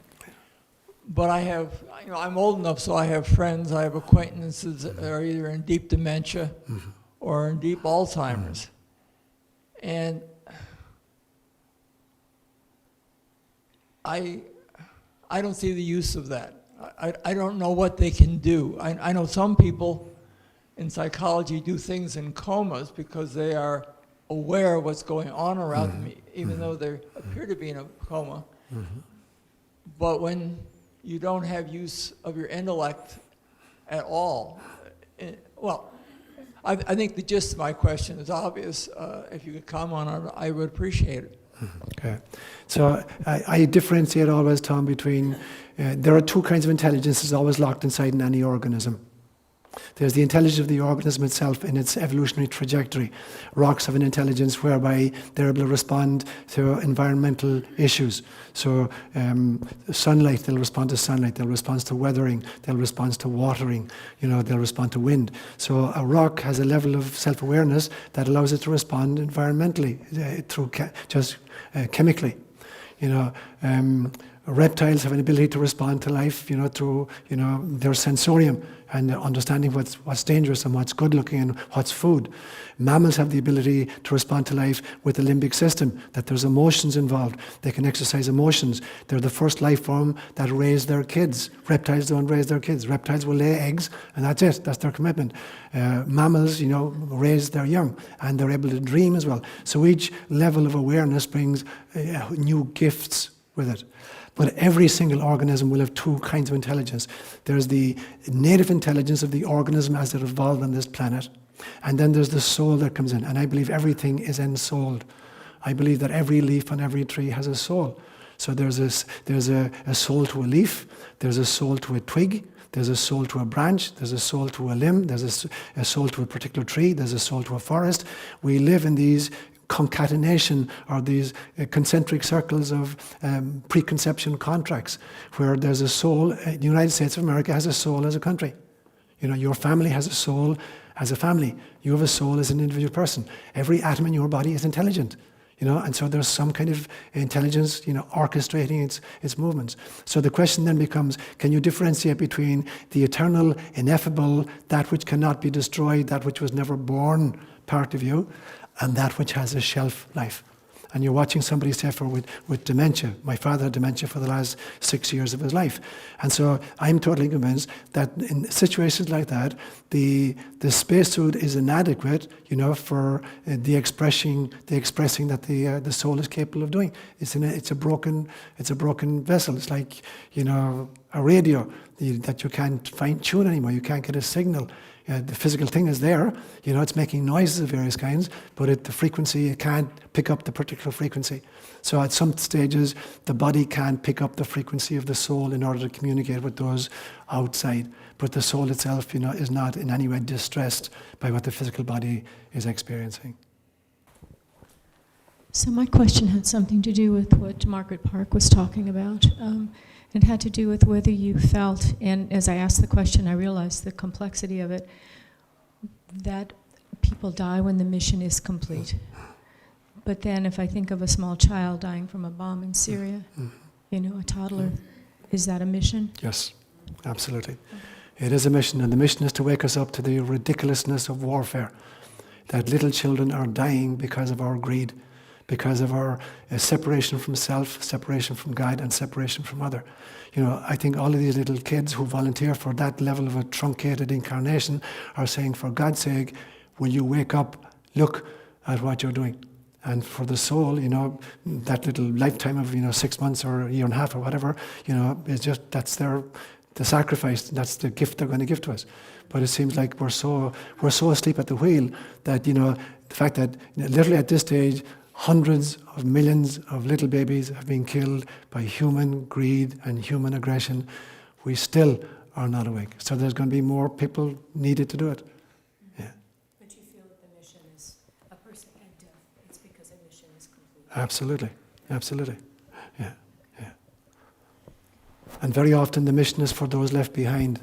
But I have, I'm old enough, so I have friends, I have acquaintances that are either in deep dementia or in deep Alzheimer's. And I don't see the use of that. I don't know what they can do. I know some people in psychology do things in comas because they are aware of what's going on around them, even though they appear to be in a coma. But when you don't have use of your intellect at all, I think the gist of my question is obvious. If you could comment on it, I would appreciate it. Okay. So I differentiate always, Tom, between, there are two kinds of intelligence always locked inside in any organism. There's the intelligence of the organism itself in its evolutionary trajectory. Rocks have an intelligence whereby they're able to respond to environmental issues. So sunlight, they'll respond to sunlight. They'll respond to weathering. They'll respond to watering. They'll respond to wind. So a rock has a level of self-awareness that allows it to respond environmentally, through chemically. Reptiles have an ability to respond to life, through, their sensorium and understanding what's dangerous and what's good looking and what's food. Mammals have the ability to respond to life with the limbic system, that there's emotions involved. They can exercise emotions. They're the first life form that raise their kids. Reptiles don't raise their kids. Reptiles will lay eggs, and that's it. That's their commitment. Mammals, raise their young, and they're able to dream as well. So each level of awareness brings new gifts with it. But every single organism will have two kinds of intelligence. There's the native intelligence of the organism as it evolved on this planet, and then there's the soul that comes in. And I believe everything is ensouled. I believe that every leaf on every tree has a soul. So there's a soul to a leaf, there's a soul to a twig, there's a soul to a branch, there's a soul to a limb, there's a soul to a particular tree, there's a soul to a forest. We live in these concatenation, or these concentric circles of preconception contracts, where there's a soul. The United States of America has a soul as a country. Your family has a soul as a family. You have a soul as an individual person. Every atom in your body is intelligent. And so there's some kind of intelligence, orchestrating its movements. So the question then becomes, can you differentiate between the eternal, ineffable, that which cannot be destroyed, that which was never born part of you, and that which has a shelf life? And you're watching somebody suffer with dementia. My father had dementia for the last 6 years of his life. And so I'm totally convinced that in situations like that, the spacesuit is inadequate, for the expressing that the soul is capable of doing. It's a broken vessel. It's like, a radio that you can't fine tune anymore. You can't get a signal. The physical thing is there, it's making noises of various kinds, but the frequency, it can't pick up the particular frequency. So at some stages, the body can't pick up the frequency of the soul in order to communicate with those outside. But the soul itself, is not in any way distressed by what the physical body is experiencing. So my question had something to do with what Margaret Park was talking about. It had to do with whether you felt, and as I asked the question, I realized the complexity of it, that people die when the mission is complete. But then if I think of a small child dying from a bomb in Syria, a toddler, is that a mission? Yes, absolutely. It is a mission, and the mission is to wake us up to the ridiculousness of warfare, that little children are dying because of our greed, because of our separation from self, separation from God, and separation from other. I think all of these little kids who volunteer for that level of a truncated incarnation are saying, for God's sake, will you wake up, look at what you're doing. And for the soul, that little lifetime of, 6 months or a year and a half or whatever, is just, that's the sacrifice, that's the gift they're going to give to us. But it seems like we're so asleep at the wheel that, the fact that literally at this stage, hundreds of millions of little babies have been killed by human greed and human aggression. We still are not awake. So there's going to be more people needed to do it. Yeah. But you feel that the mission is a person at death. It's because a mission is complete. Absolutely. Yeah. And very often the mission is for those left behind.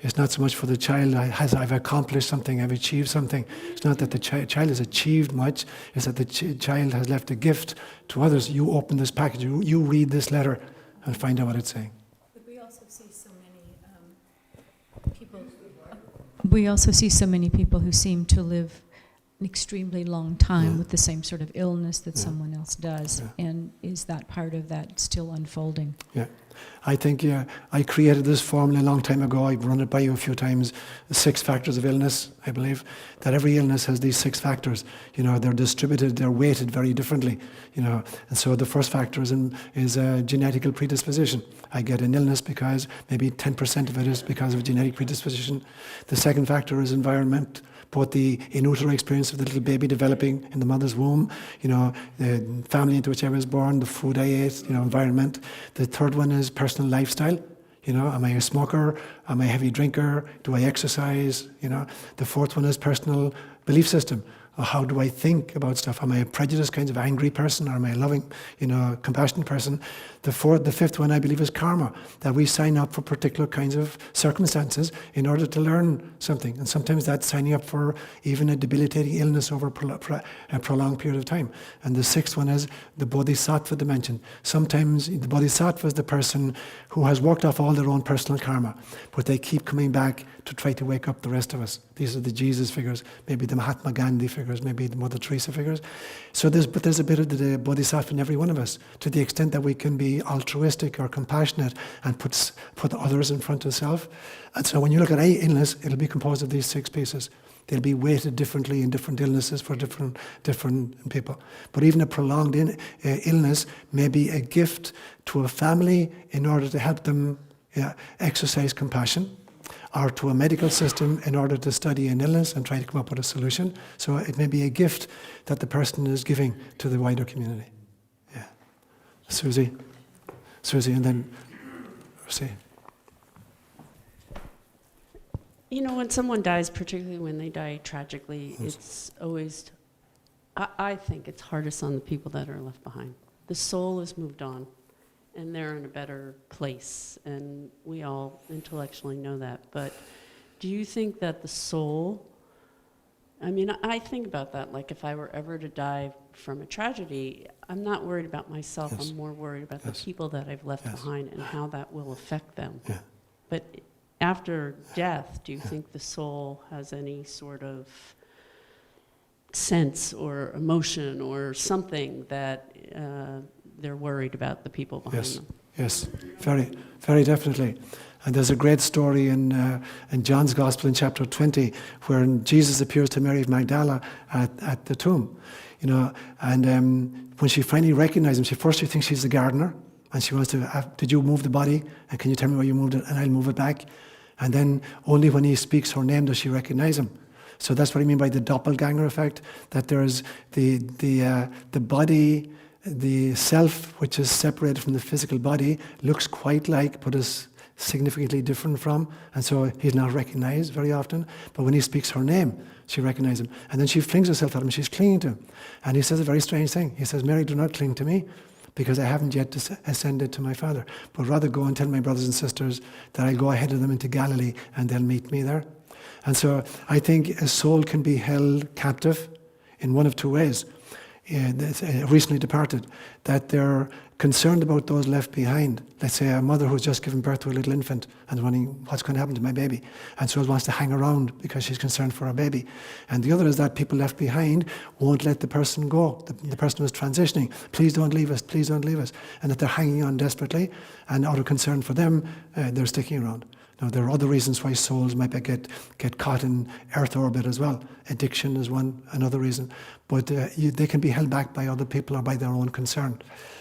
It's not so much for the child, I've accomplished something, I've achieved something. It's not that the child has achieved much, it's that the child has left a gift to others. You open this package, you read this letter and find out what it's saying. But we also see so many people. We also see so many people who seem to live an extremely long time with the same sort of illness that someone else does. And is that part of that still unfolding? Yeah. I think, I created this formula a long time ago. I've run it by you a few times. The 6 factors of illness, I believe, that every illness has these 6 factors. They're distributed, they're weighted very differently. And so the first factor is a genetical predisposition. I get an illness because maybe 10% of it is because of genetic predisposition. The second factor is environment. Both the in utero experience of the little baby developing in the mother's womb, the family into which I was born, the food I ate, environment. The third one is personal lifestyle. Am I a smoker? Am I a heavy drinker? Do I exercise? The fourth one is personal belief system. Or how do I think about stuff? Am I a prejudiced kind of angry person, or am I a loving, compassionate person? The fifth one, I believe, is karma, that we sign up for particular kinds of circumstances in order to learn something. And sometimes that's signing up for even a debilitating illness over a prolonged period of time. And the sixth one is the bodhisattva dimension. Sometimes the bodhisattva is the person who has worked off all their own personal karma, but they keep coming back to try to wake up the rest of us. These are the Jesus figures, maybe the Mahatma Gandhi figures, maybe the Mother Teresa figures. So there's a bit of the bodhisattva in every one of us, to the extent that we can be altruistic or compassionate and put others in front of self. And so when you look at any illness, it'll be composed of these 6 pieces. They'll be weighted differently in different illnesses for different people. But even a prolonged illness may be a gift to a family in order to help them exercise compassion, or to a medical system in order to study an illness and try to come up with a solution. So it may be a gift that the person is giving to the wider community. Yeah. Susie, and then Rosie. When someone dies, particularly when they die tragically, it's always, I think it's hardest on the people that are left behind. The soul has moved on, and they're in a better place, and we all intellectually know that. But do you think that the soul, I think about that, like if I were ever to die from a tragedy, I'm not worried about myself, Yes. I'm more worried about Yes. the people that I've left Yes. behind and how that will affect them. Yeah. But after death, do you think the soul has any sort of sense or emotion or something that they're worried about the people behind Yes, them? yes, very, very definitely. And there's a great story in John's Gospel in chapter 20, where Jesus appears to Mary of Magdala at the tomb, and when she finally recognizes him, she thinks she's the gardener, and she wants to, did you move the body? And can you tell me where you moved it? And I'll move it back. And then only when he speaks her name does she recognize him. So that's what I mean by the doppelganger effect, that there's the body, the self, which is separated from the physical body, looks quite like, but is significantly different from, and so he's not recognized very often. But when he speaks her name, she recognizes him. And then she flings herself at him, she's clinging to him. And he says a very strange thing. He says, Mary, do not cling to me, because I haven't yet ascended to my Father, but rather go and tell my brothers and sisters that I'll go ahead of them into Galilee and they'll meet me there. And so I think a soul can be held captive in one of 2 ways. Recently departed, that they're concerned about those left behind. Let's say a mother who's just given birth to a little infant and wondering what's going to happen to my baby, and so wants to hang around because she's concerned for her baby. And the other is that people left behind won't let the person go, the person who's transitioning. Please don't leave us, please don't leave us. And that they're hanging on desperately, and out of concern for them, they're sticking around. Now, there are other reasons why souls might get caught in Earth orbit as well. Addiction is another reason. But they can be held back by other people or by their own concern.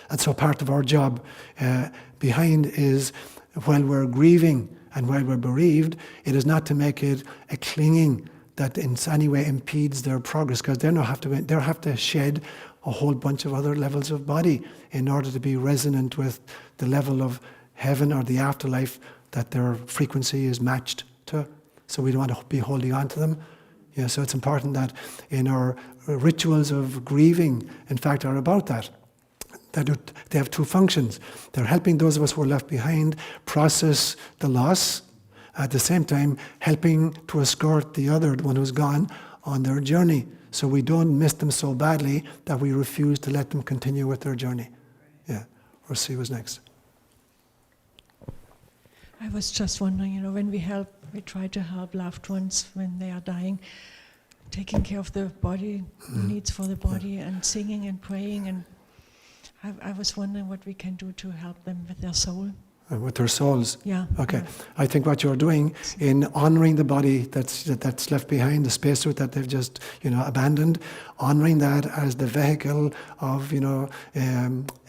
And so part of our job behind is, while we're grieving and while we're bereaved, it is not to make it a clinging that in any way impedes their progress, because they'll have to shed a whole bunch of other levels of body in order to be resonant with the level of heaven or the afterlife that their frequency is matched to. So we don't want to be holding on to them. Yeah, so it's important that in our rituals of grieving, in fact, are about that. They have 2 functions. They're helping those of us who are left behind process the loss, at the same time helping to escort the one who's gone on their journey, so we don't miss them so badly that we refuse to let them continue with their journey. Yeah, Rosie was next. I was just wondering, when we try to help loved ones when they are dying, taking care of the body, needs for the body, and singing and praying, and I was wondering what we can do to help them with their soul. With their souls? Yeah. Okay. Yeah. I think what you're doing in honouring the body that's left behind, the spacesuit that they've just abandoned, honouring that as the vehicle of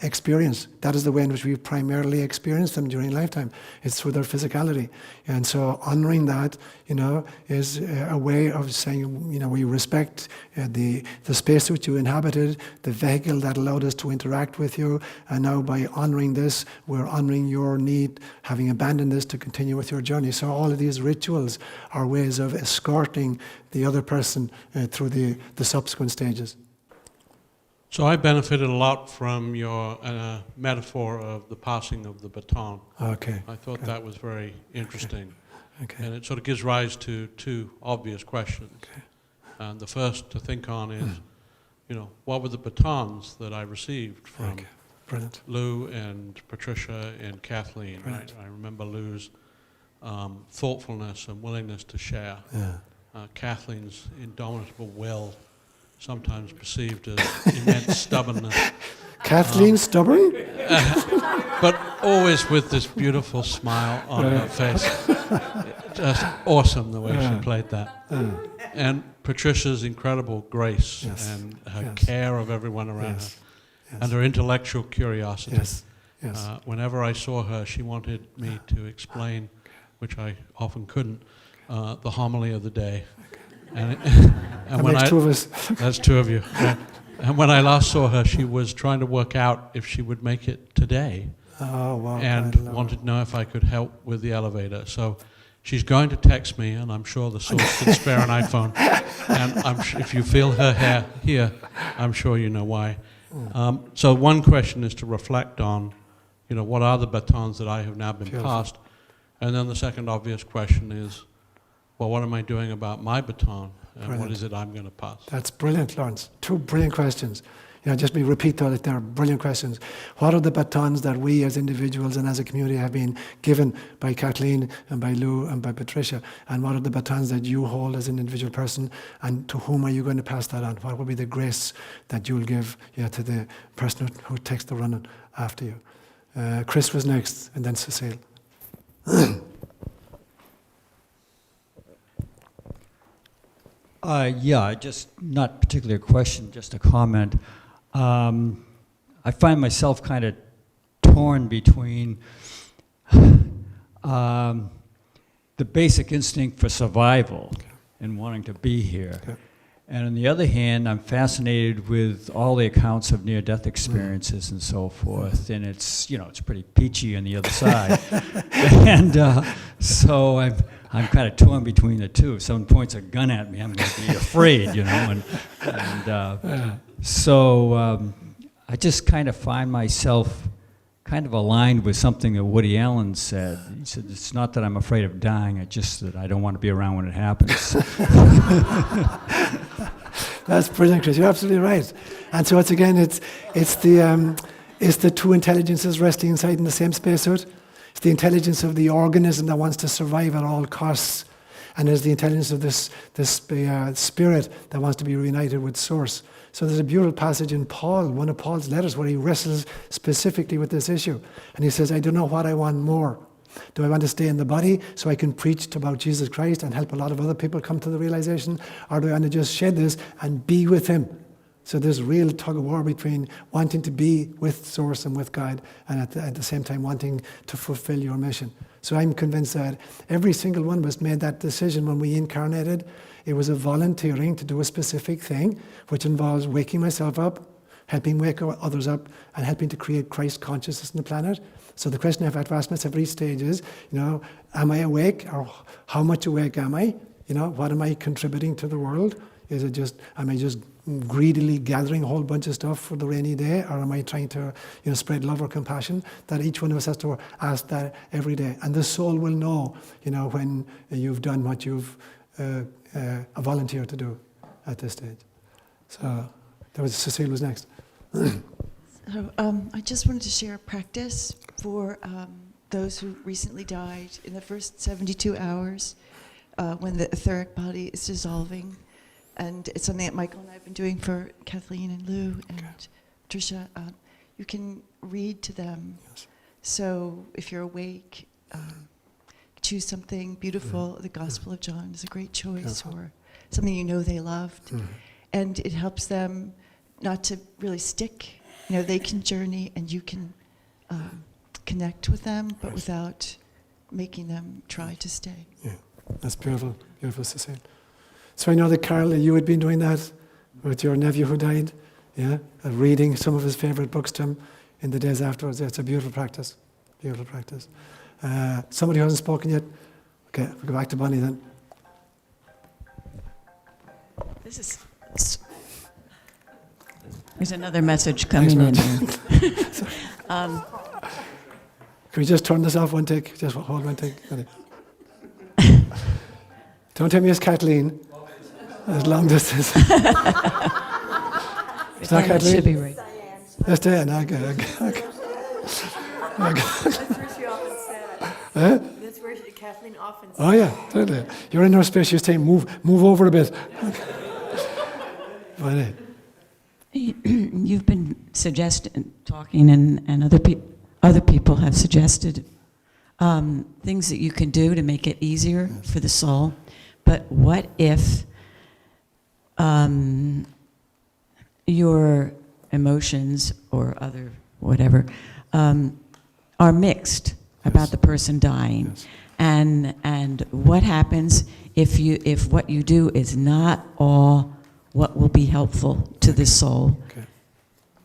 experience. That is the way in which we primarily experience them during lifetime. It's through their physicality, and so honouring that, is a way of saying, we respect the space which you inhabited, the vehicle that allowed us to interact with you, and now by honoring this, we're honoring your need, having abandoned this, to continue with your journey. So all of these rituals are ways of escorting the other person through the subsequent stages. So I benefited a lot from your metaphor of the passing of the baton. Okay. I thought that was very interesting. Okay. And it sort of gives rise to two obvious questions. Okay. And the first to think on is, what were the batons that I received from Brilliant. Lou and Patricia and Kathleen? Right? I remember Lou's thoughtfulness and willingness to share. Yeah. Kathleen's indomitable will, sometimes perceived as immense stubbornness. Kathleen stubborn? But always with this beautiful smile on her face. Just awesome the way she played that. And Patricia's incredible grace and her care of everyone around her. And her intellectual curiosity. Whenever I saw her, she wanted me to explain, which I often couldn't, the homily of the day. And when makes two of us. That's two of you. And when I last saw her, she was trying to work out if she would make it today. Oh, wow. And wanted to know if I could help with the elevator. So she's going to text me, and I'm sure the source can spare an iPhone. And if you feel her hair here, I'm sure you know why. So one question is to reflect on, what are the batons that I have now been passed? And then the second obvious question is, well, what am I doing about my baton? And what is it I'm going to pass? That's brilliant, Lawrence. Two brilliant questions. Just me repeat that they're brilliant questions. What are the batons that we as individuals and as a community have been given by Kathleen and by Lou and by Patricia? And what are the batons that you hold as an individual person? And to whom are you going to pass that on? What will be the grace that you'll give to the person who takes the running after you? Chris was next, and then Cecile. Just not particularly a question, just a comment. I find myself kind of torn between the basic instinct for survival and wanting to be here. And on the other hand, I'm fascinated with all the accounts of near-death experiences and so forth, and it's pretty peachy on the other side. And so I'm kind of torn between the two. If someone points a gun at me, I'm going to be afraid, So I just kind of find myself kind of aligned with something that Woody Allen said. He said, it's not that I'm afraid of dying, it's just that I don't want to be around when it happens. That's brilliant, Chris. You're absolutely right. And so it's the two intelligences resting inside in the same spacesuit. It's the intelligence of the organism that wants to survive at all costs, and there's the intelligence of this spirit that wants to be reunited with Source. So there's a beautiful passage in Paul, one of Paul's letters, where he wrestles specifically with this issue. And he says, I don't know what I want more. Do I want to stay in the body so I can preach about Jesus Christ and help a lot of other people come to the realization? Or do I want to just shed this and be with him? So there's real tug of war between wanting to be with Source and with God, and at the same time wanting to fulfill your mission. So I'm convinced that every single one of us made that decision when we incarnated. It was a volunteering to do a specific thing, which involves waking myself up, helping wake others up, and helping to create Christ consciousness on the planet. So the question I've had to ask myself every stage is, am I awake, or how much awake am I? What am I contributing to the world? Am I just greedily gathering a whole bunch of stuff for the rainy day, or am I trying to, spread love or compassion? That each one of us has to ask that every day, and the soul will know, when you've done what you've volunteered to do at this stage. So, Cecile was next. So, I just wanted to share a practice for those who recently died in the first 72 hours when the etheric body is dissolving. And it's something that Michael and I have been doing for Kathleen and Lou and Tricia. You can read to them. Yes. So if you're awake, choose something beautiful. The Gospel of John is a great choice, or something they loved. And it helps them not to really stick. They can journey and you can connect with them, but without making them try to stay. Yeah. That's beautiful, beautiful, Seán. So I know that, Carol, you had been doing that with your nephew who died, yeah? Reading some of his favourite books to him in the days afterwards. It's a beautiful practice, beautiful practice. Somebody who hasn't spoken yet? Okay, we'll go back to Bonnie then. This is. There's another message coming in. Can we just turn this off one take? Just hold one take. Don't tell me it's Kathleen. As long distance. It's not Kathleen? Should be right. That's Diane. Okay. That's where she often said. Huh? That's where Kathleen often said. Oh yeah, totally. You're in her space. You're saying move over a bit. Funny. You've been talking, and other people have suggested things that you can do to make it easier for the soul. But what if your emotions or other whatever are mixed about the person dying, and what happens if what you do is not all what will be helpful to the soul? Okay.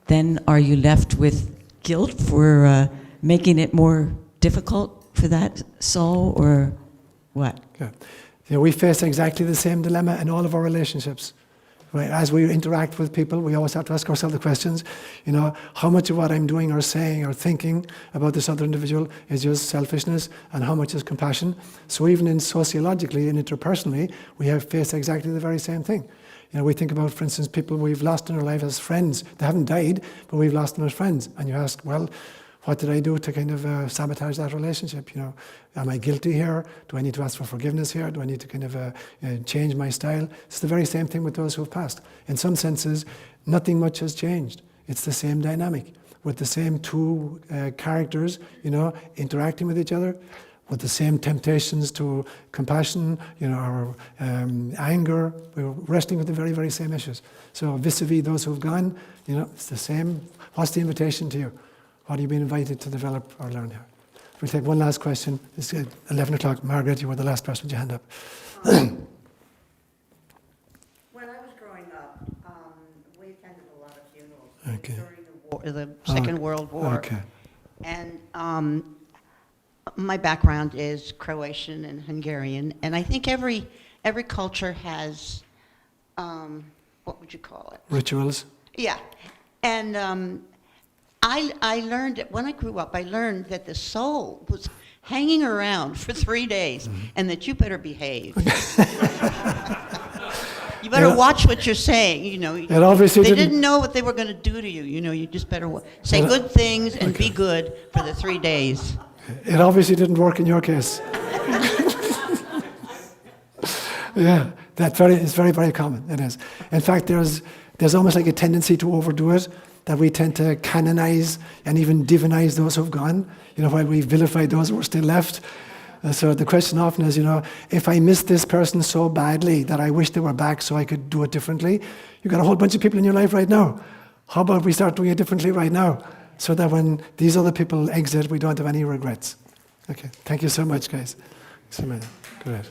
Then are you left with guilt for making it more difficult for that soul, or what? Okay. Yeah, we face exactly the same dilemma in all of our relationships. Right? As we interact with people, we always have to ask ourselves the questions, how much of what I'm doing or saying or thinking about this other individual is just selfishness, and how much is compassion? So even in sociologically and interpersonally, we have faced exactly the very same thing. We think about, for instance, people we've lost in our life as friends. They haven't died, but we've lost them as friends. And you ask, well, what did I do to kind of sabotage that relationship? Am I guilty here? Do I need to ask for forgiveness here? Do I need to kind of change my style? It's the very same thing with those who have passed. In some senses, nothing much has changed. It's the same dynamic, with the same two characters, interacting with each other, with the same temptations to compassion, or anger. We're wrestling with the very, very same issues. So vis-a-vis those who've gone, it's the same. What's the invitation to you? What are you being invited to develop or learn here? We'll take one last question. It's 11 o'clock. Margaret, you were the last person with your hand up. When I was growing up, we attended a lot of funerals during the Second World War. Okay. And my background is Croatian and Hungarian, and I think every culture has, what would you call it? Rituals? Yeah. And I learned, when I grew up, I learned that the soul was hanging around for 3 days, and that you better behave. You better watch what you're saying, They didn't know what they were going to do to you, you just better say good things and be good for the 3 days. It obviously didn't work in your case. Yeah, it's very, very common. It is. In fact, there's almost like a tendency to overdo it, that we tend to canonize and even divinize those who've gone, while we vilify those who are still left. So the question often is, if I miss this person so badly that I wish they were back so I could do it differently, you've got a whole bunch of people in your life right now. How about we start doing it differently right now, so that when these other people exit, we don't have any regrets? Okay, thank you so much, guys. Go ahead.